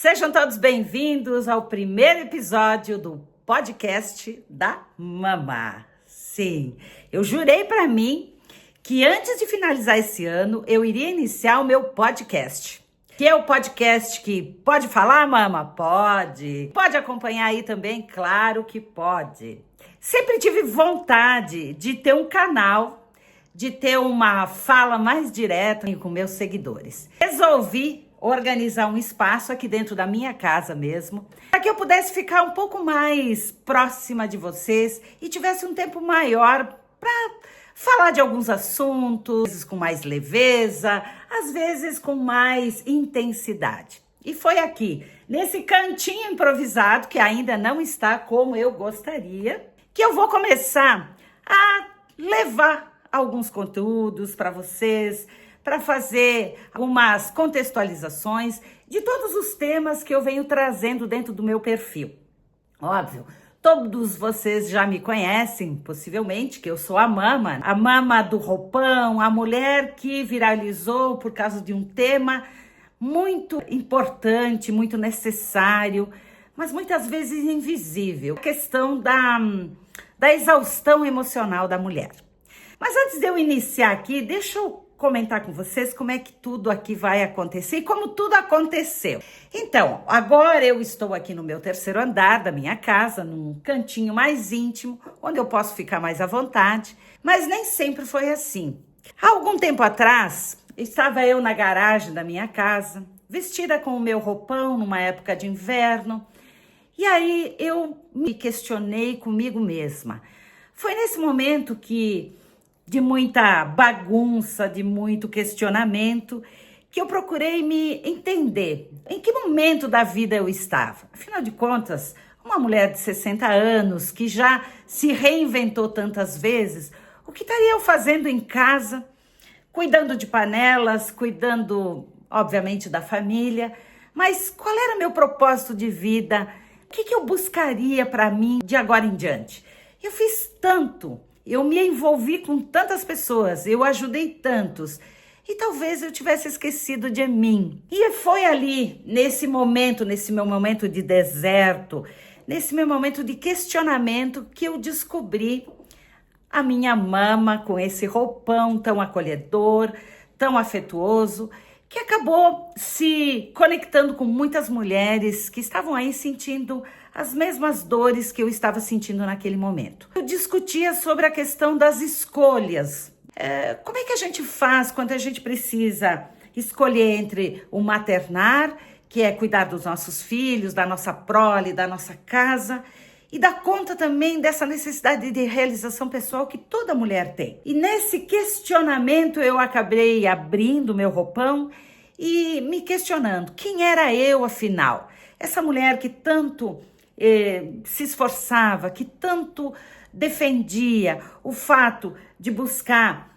Sejam todos bem-vindos ao primeiro episódio do podcast da Mama. Sim, eu jurei para mim que antes de finalizar esse ano, eu iria iniciar o meu podcast. Que é o podcast que pode falar, Mama? Pode. Pode acompanhar aí também? Claro que pode. Sempre tive vontade de ter um canal, de ter uma fala mais direta com meus seguidores. Resolvi organizar um espaço aqui dentro da minha casa mesmo, para que eu pudesse ficar um pouco mais próxima de vocês e tivesse um tempo maior para falar de alguns assuntos, às vezes com mais leveza, às vezes com mais intensidade. E foi aqui, nesse cantinho improvisado, que ainda não está como eu gostaria, que eu vou começar a levar alguns conteúdos para vocês, para fazer algumas contextualizações de todos os temas que eu venho trazendo dentro do meu perfil. Óbvio, todos vocês já me conhecem, possivelmente, que eu sou a Mama do roupão, a mulher que viralizou por causa de um tema muito importante, muito necessário, mas muitas vezes invisível, a questão da exaustão emocional da mulher. Mas antes de eu iniciar aqui, deixa eu comentar com vocês como é que tudo aqui vai acontecer e como tudo aconteceu. Então, agora eu estou aqui no meu terceiro andar da minha casa, num cantinho mais íntimo, onde eu posso ficar mais à vontade, mas nem sempre foi assim. Há algum tempo atrás, estava eu na garagem da minha casa, vestida com o meu roupão numa época de inverno, e aí eu me questionei comigo mesma. Foi nesse momento de muita bagunça, de muito questionamento, que eu procurei me entender em que momento da vida eu estava. Afinal de contas, uma mulher de 60 anos que já se reinventou tantas vezes, o que estaria eu fazendo em casa, cuidando de panelas, cuidando, obviamente, da família, mas qual era o meu propósito de vida? O que eu buscaria para mim de agora em diante? Eu fiz tanto. Eu me envolvi com tantas pessoas, eu ajudei tantos e talvez eu tivesse esquecido de mim. E foi ali, nesse meu momento de deserto, nesse meu momento de questionamento que eu descobri a minha mama com esse roupão tão acolhedor, tão afetuoso, que acabou se conectando com muitas mulheres que estavam aí sentindo as mesmas dores que eu estava sentindo naquele momento. Eu discutia sobre a questão das escolhas. Como é que a gente faz quando a gente precisa escolher entre o maternar, que é cuidar dos nossos filhos, da nossa prole, da nossa casa, e dar conta também dessa necessidade de realização pessoal que toda mulher tem. E nesse questionamento eu acabei abrindo meu roupão e me questionando, quem era eu afinal? Essa mulher que tanto se esforçava, que tanto defendia o fato de buscar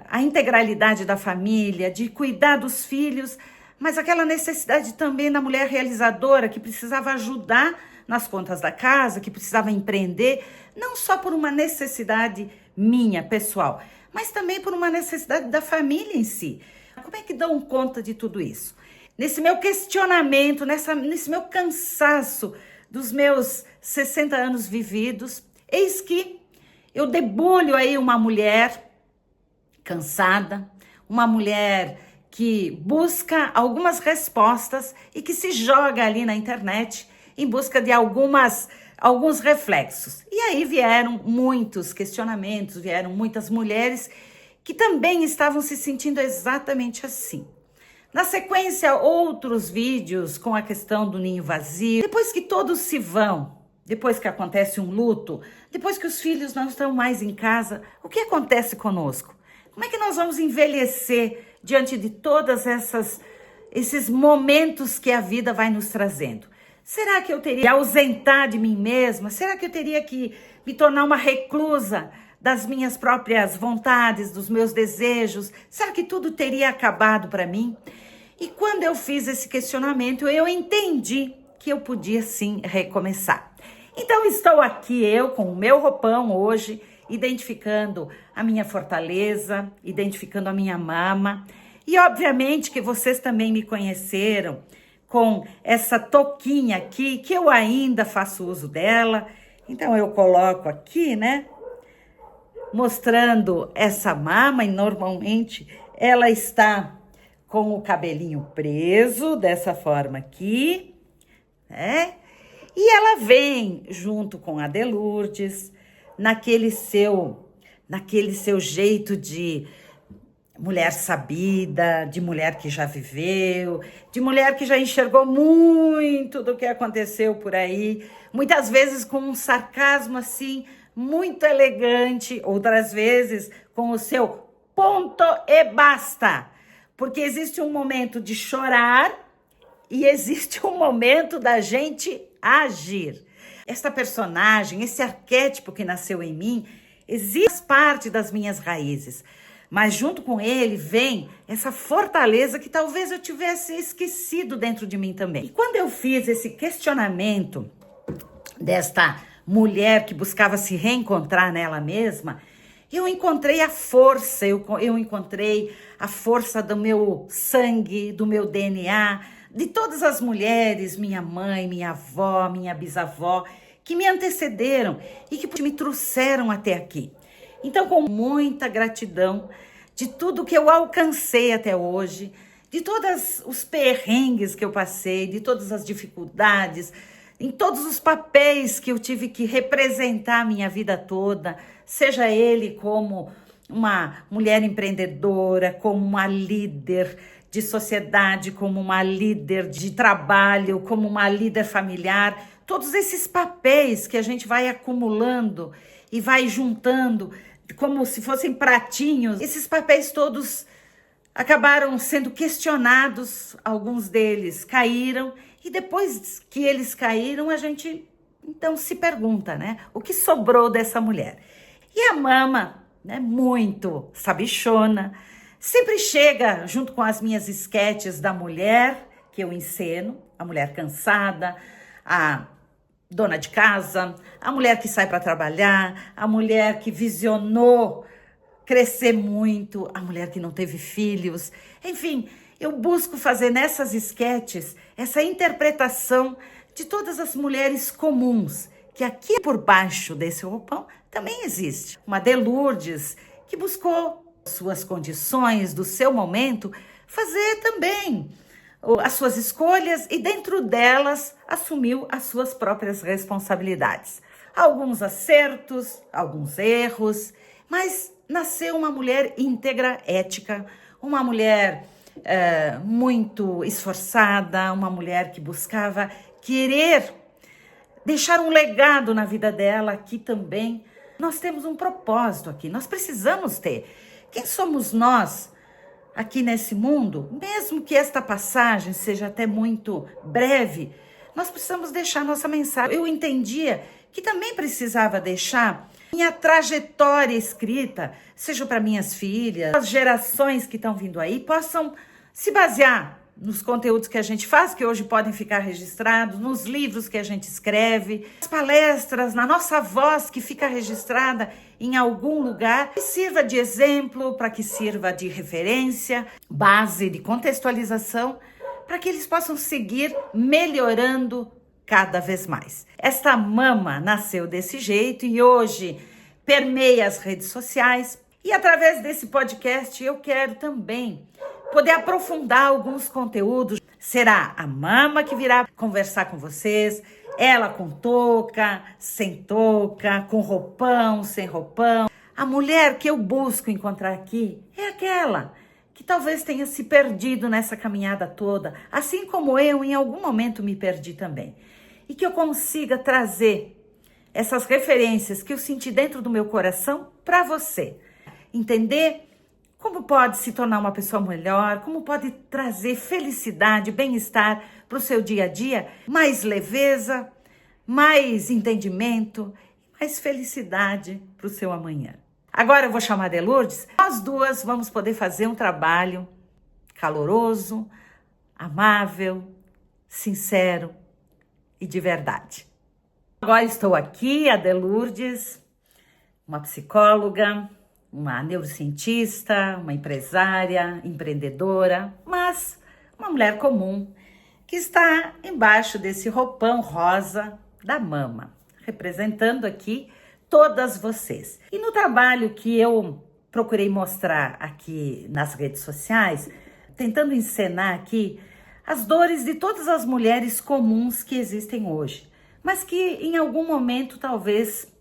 a integralidade da família, de cuidar dos filhos, mas aquela necessidade também da mulher realizadora que precisava ajudar nas contas da casa, que precisava empreender, não só por uma necessidade minha, pessoal, mas também por uma necessidade da família em si. Como é que dão conta de tudo isso? Nesse meu questionamento, nesse meu cansaço dos meus 60 anos vividos, eis que eu debulho aí uma mulher cansada, uma mulher que busca algumas respostas e que se joga ali na internet em busca de alguns reflexos. E aí vieram muitos questionamentos, vieram muitas mulheres que também estavam se sentindo exatamente assim. Na sequência, outros vídeos com a questão do ninho vazio. Depois que todos se vão, depois que acontece um luto, depois que os filhos não estão mais em casa, o que acontece conosco? Como é que nós vamos envelhecer diante de todas esses momentos que a vida vai nos trazendo? Será que eu teria que ausentar de mim mesma? Será que eu teria que me tornar uma reclusa das minhas próprias vontades, dos meus desejos? Será que tudo teria acabado para mim? E quando eu fiz esse questionamento, eu entendi que eu podia sim recomeçar. Então estou aqui eu com o meu roupão hoje, identificando a minha fortaleza, identificando a minha mama. E obviamente que vocês também me conheceram com essa touquinha aqui, que eu ainda faço uso dela. Então eu coloco aqui, né? Mostrando essa mama, e normalmente ela está com o cabelinho preso, dessa forma aqui, né? E ela vem junto com a Lourdes, naquele seu jeito de mulher sabida, de mulher que já viveu, de mulher que já enxergou muito do que aconteceu por aí, muitas vezes com um sarcasmo assim, muito elegante, outras vezes com o seu ponto e basta. Porque existe um momento de chorar e existe um momento da gente agir. Esta personagem, esse arquétipo que nasceu em mim, existe parte das minhas raízes. Mas junto com ele vem essa fortaleza que talvez eu tivesse esquecido dentro de mim também. E quando eu fiz esse questionamento desta mulher que buscava se reencontrar nela mesma, eu encontrei a força, eu encontrei a força do meu sangue, do meu DNA, de todas as mulheres, minha mãe, minha avó, minha bisavó, que me antecederam e que me trouxeram até aqui. Então, com muita gratidão de tudo que eu alcancei até hoje, de todos os perrengues que eu passei, de todas as dificuldades, em todos os papéis que eu tive que representar a minha vida toda, seja ele como uma mulher empreendedora, como uma líder de sociedade, como uma líder de trabalho, como uma líder familiar, todos esses papéis que a gente vai acumulando e vai juntando como se fossem pratinhos, esses papéis todos acabaram sendo questionados, alguns deles caíram, e depois que eles caíram, a gente então se pergunta, né? O que sobrou dessa mulher? E a Mama, né, muito sabichona, sempre chega junto com as minhas esquetes da mulher que eu enceno, a mulher cansada, a dona de casa, a mulher que sai para trabalhar, a mulher que visionou crescer muito, a mulher que não teve filhos. Enfim, eu busco fazer nessas esquetes essa interpretação de todas as mulheres comuns, que aqui por baixo desse roupão também existe. Uma Lourdes que buscou suas condições, do seu momento, fazer também as suas escolhas e dentro delas assumiu as suas próprias responsabilidades. Alguns acertos, alguns erros, mas nasceu uma mulher íntegra, ética, uma mulher muito esforçada, uma mulher que buscava querer deixar um legado na vida dela. Aqui também nós temos um propósito aqui, nós precisamos ter. Quem somos nós aqui nesse mundo? Mesmo que esta passagem seja até muito breve, nós precisamos deixar nossa mensagem. Eu entendia que também precisava deixar minha trajetória escrita, seja para minhas filhas, as gerações que estão vindo aí possam se basear nos conteúdos que a gente faz, que hoje podem ficar registrados, nos livros que a gente escreve, nas palestras, na nossa voz que fica registrada em algum lugar, que sirva de exemplo, para que sirva de referência, base de contextualização, para que eles possam seguir melhorando cada vez mais. Esta Mama nasceu desse jeito e hoje permeia as redes sociais. E através desse podcast eu quero também poder aprofundar alguns conteúdos. Será a Mama que virá conversar com vocês, ela com touca, sem touca, com roupão, sem roupão. A mulher que eu busco encontrar aqui é aquela que talvez tenha se perdido nessa caminhada toda, assim como eu em algum momento me perdi também. E que eu consiga trazer essas referências que eu senti dentro do meu coração para você. Entender como pode se tornar uma pessoa melhor, como pode trazer felicidade, bem-estar para o seu dia a dia, mais leveza, mais entendimento, mais felicidade para o seu amanhã. Agora eu vou chamar a Lourdes, nós duas vamos poder fazer um trabalho caloroso, amável, sincero e de verdade. Agora estou aqui, a Lourdes, uma psicóloga, uma neurocientista, uma empresária, empreendedora, mas uma mulher comum, que está embaixo desse roupão rosa da mama, representando aqui todas vocês. E no trabalho que eu procurei mostrar aqui nas redes sociais, tentando encenar aqui as dores de todas as mulheres comuns que existem hoje, mas que em algum momento, talvez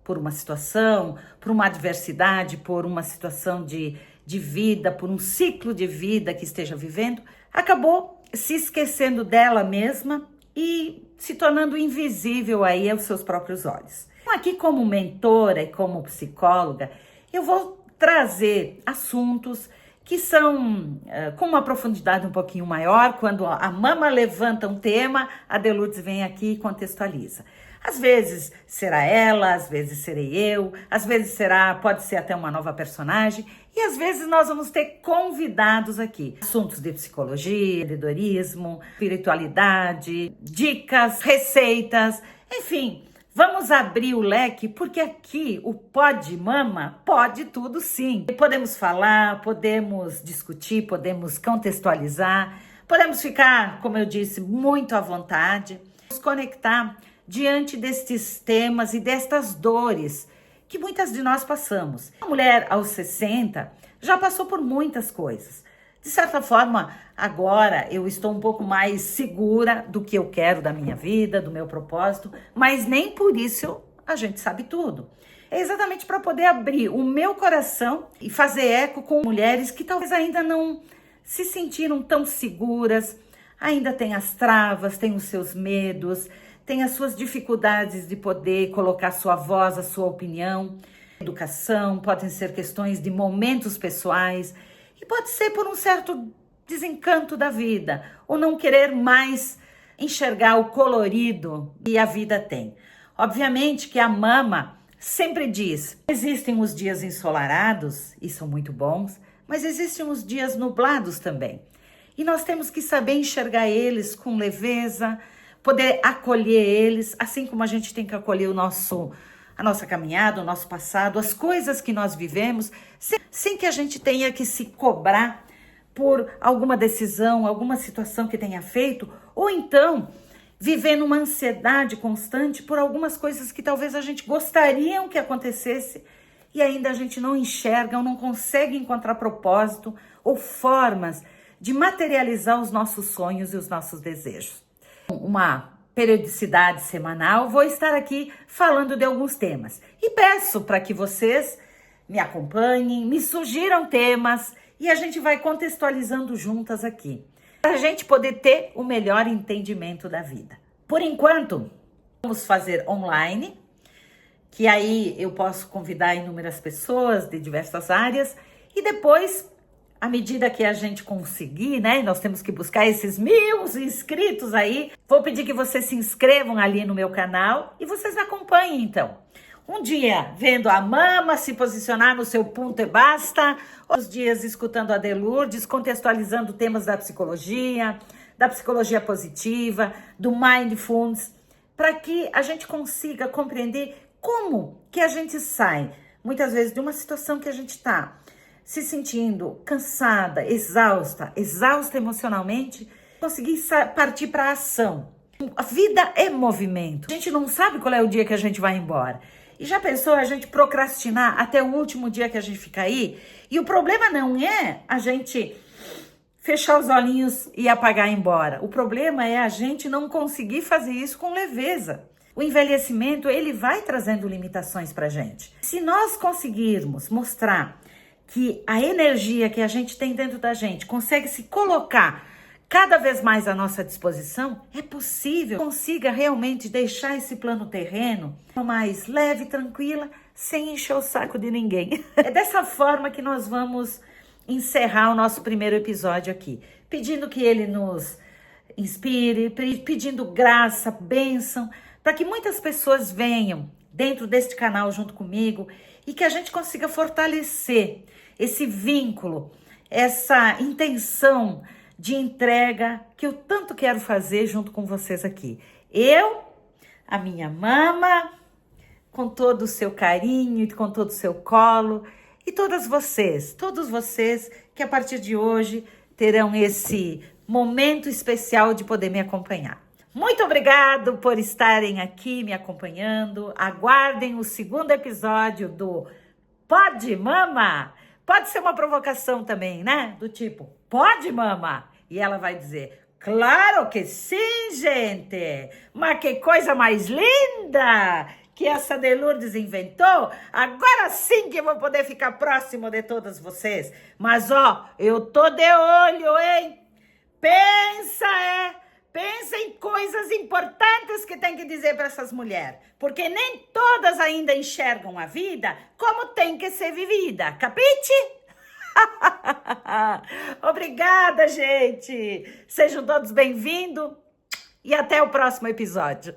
por uma situação, por uma adversidade, por uma situação de vida, por um ciclo de vida que esteja vivendo, acabou se esquecendo dela mesma e se tornando invisível aí aos seus próprios olhos. Aqui, como mentora e como psicóloga, eu vou trazer assuntos que são com uma profundidade um pouquinho maior. Quando a mama levanta um tema, a De Lourdes vem aqui e contextualiza. Às vezes será ela, às vezes serei eu, às vezes pode ser até uma nova personagem, e às vezes nós vamos ter convidados aqui. Assuntos de psicologia, empreendedorismo, espiritualidade, dicas, receitas, enfim. Vamos abrir o leque, porque aqui o Pod Mama pode tudo sim. Podemos falar, podemos discutir, podemos contextualizar, podemos ficar, como eu disse, muito à vontade, nos conectar diante destes temas e destas dores que muitas de nós passamos. A mulher aos 60 já passou por muitas coisas. De certa forma, agora eu estou um pouco mais segura do que eu quero da minha vida, do meu propósito, mas nem por isso a gente sabe tudo. É exatamente para poder abrir o meu coração e fazer eco com mulheres que talvez ainda não se sentiram tão seguras, ainda têm as travas, têm os seus medos, têm as suas dificuldades de poder colocar sua voz, a sua opinião. Educação, podem ser questões de momentos pessoais, e pode ser por um certo desencanto da vida, ou não querer mais enxergar o colorido que a vida tem. Obviamente que a mama sempre diz, existem os dias ensolarados, e são muito bons, mas existem os dias nublados também. E nós temos que saber enxergar eles com leveza, poder acolher eles, assim como a gente tem que acolher a nossa caminhada, o nosso passado, as coisas que nós vivemos, sem que a gente tenha que se cobrar por alguma decisão, alguma situação que tenha feito, ou então viver numa ansiedade constante por algumas coisas que talvez a gente gostaria que acontecesse e ainda a gente não enxerga ou não consegue encontrar propósito ou formas de materializar os nossos sonhos e os nossos desejos. Uma periodicidade semanal, vou estar aqui falando de alguns temas. E peço para que vocês me acompanhem, me sugiram temas e a gente vai contextualizando juntas aqui, para a gente poder ter o melhor entendimento da vida. Por enquanto, vamos fazer online, que aí eu posso convidar inúmeras pessoas de diversas áreas e depois, à medida que a gente conseguir, né? Nós temos que buscar esses 1000 inscritos aí. Vou pedir que vocês se inscrevam ali no meu canal e vocês me acompanhem, então. Um dia vendo a mama se posicionar no seu ponto e basta. Outros dias escutando a De Lourdes, contextualizando temas da psicologia positiva, do mindfulness, para que a gente consiga compreender como que a gente sai, muitas vezes, de uma situação que a gente está se sentindo cansada, exausta emocionalmente, conseguir partir para a ação. A vida é movimento. A gente não sabe qual é o dia que a gente vai embora. E já pensou a gente procrastinar até o último dia que a gente fica aí? E o problema não é a gente fechar os olhinhos e apagar e ir embora. O problema é a gente não conseguir fazer isso com leveza. O envelhecimento, ele vai trazendo limitações pra gente. Se nós conseguirmos mostrar que a energia que a gente tem dentro da gente consegue se colocar cada vez mais à nossa disposição, é possível que consiga realmente deixar esse plano terreno mais leve, tranquila, sem encher o saco de ninguém. É dessa forma que nós vamos encerrar o nosso primeiro episódio aqui, pedindo que ele nos inspire, pedindo graça, bênção, para que muitas pessoas venham dentro deste canal junto comigo e que a gente consiga fortalecer esse vínculo, essa intenção de entrega que eu tanto quero fazer junto com vocês aqui. Eu, a minha mama, com todo o seu carinho e com todo o seu colo, e todos vocês que a partir de hoje terão esse momento especial de poder me acompanhar. Muito obrigado por estarem aqui me acompanhando. Aguardem o segundo episódio do Pode Mama? Pode ser uma provocação também, né? Do tipo, pode, mama? E ela vai dizer, claro que sim, gente! Mas que coisa mais linda que essa de Lourdes inventou! Agora sim que eu vou poder ficar próximo de todas vocês. Mas, ó, eu tô de olho, hein? Pensa em coisas importantes que tem que dizer para essas mulheres, porque nem todas ainda enxergam a vida como tem que ser vivida, capite? Obrigada, gente! Sejam todos bem-vindos e até o próximo episódio.